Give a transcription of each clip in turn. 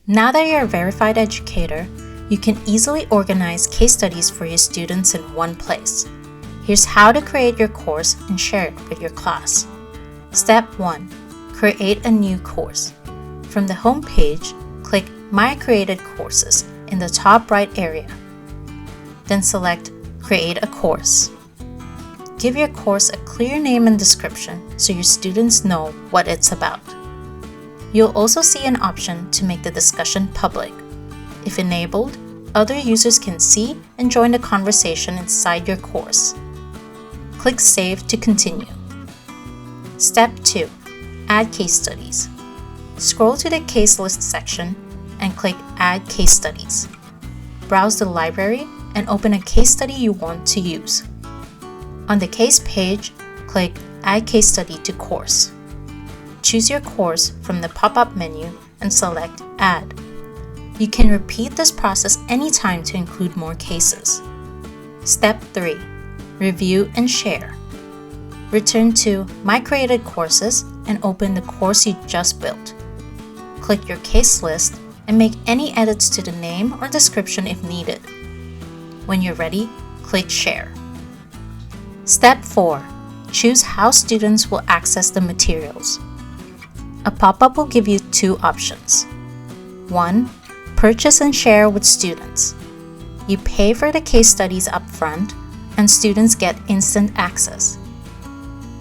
Now that you're a verified educator, you can easily organize case studies for your students in one place. Here's how to create your course and share it with your class. Step 1. Create a new course. From the home page, click My Created Courses in the top right area. Then select Create a Course. Give your course a clear name and description so your students know what it's about. You'll also see an option to make the discussion public. If enabled, other users can see and join the conversation inside your course. Click Save to continue. Step 2. Add case studies. Scroll to the case list section and click Add Case Studies. Browse the library and open a case study you want to use. On the case page, click Add Case Study to Course. Choose your course from the pop-up menu and select Add. You can repeat this process anytime to include more cases. Step 3. Review and share. Return to My Created Courses and open the course you just built. Click your case list and make any edits to the name or description if needed. When you're ready, click Share. Step 4. Choose how students will access the materials. A pop-up will give you two options. 1. Purchase and share with students. You pay for the case studies upfront, and students get instant access.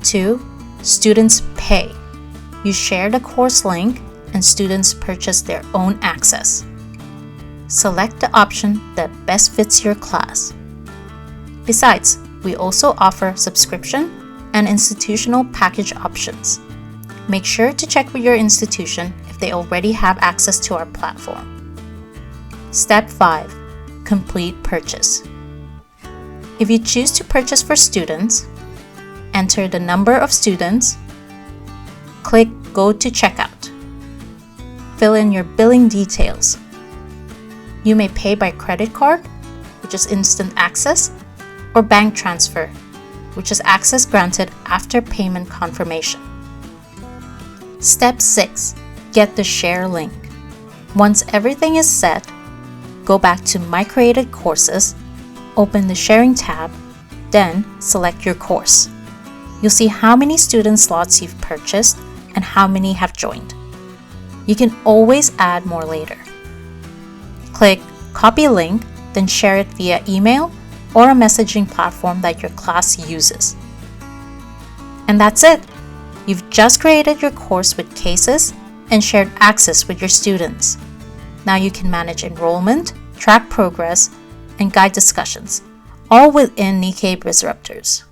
2. Students pay. You share the course link, and students purchase their own access. Select the option that best fits your class. Besides, we also offer subscription and institutional package options. Make sure to check with your institution if they already have access to our platform. Step 5. Complete purchase. If you choose to purchase for students, enter the number of students, click Go to Checkout. Fill in your billing details. You may pay by credit card, which is instant access, or bank transfer, which is access granted after payment confirmation. Step 6. Get the share link. Once everything is set, go back to My Created Courses, open the Sharing tab, then select your course. You'll see how many student slots you've purchased and how many have joined. You can always add more later. Click Copy Link, then share it via email or a messaging platform that your class uses. And that's it! You've just created your course with cases and shared access with your students. Now you can manage enrollment, track progress, and guide discussions, all within Nikkei BizRuptors.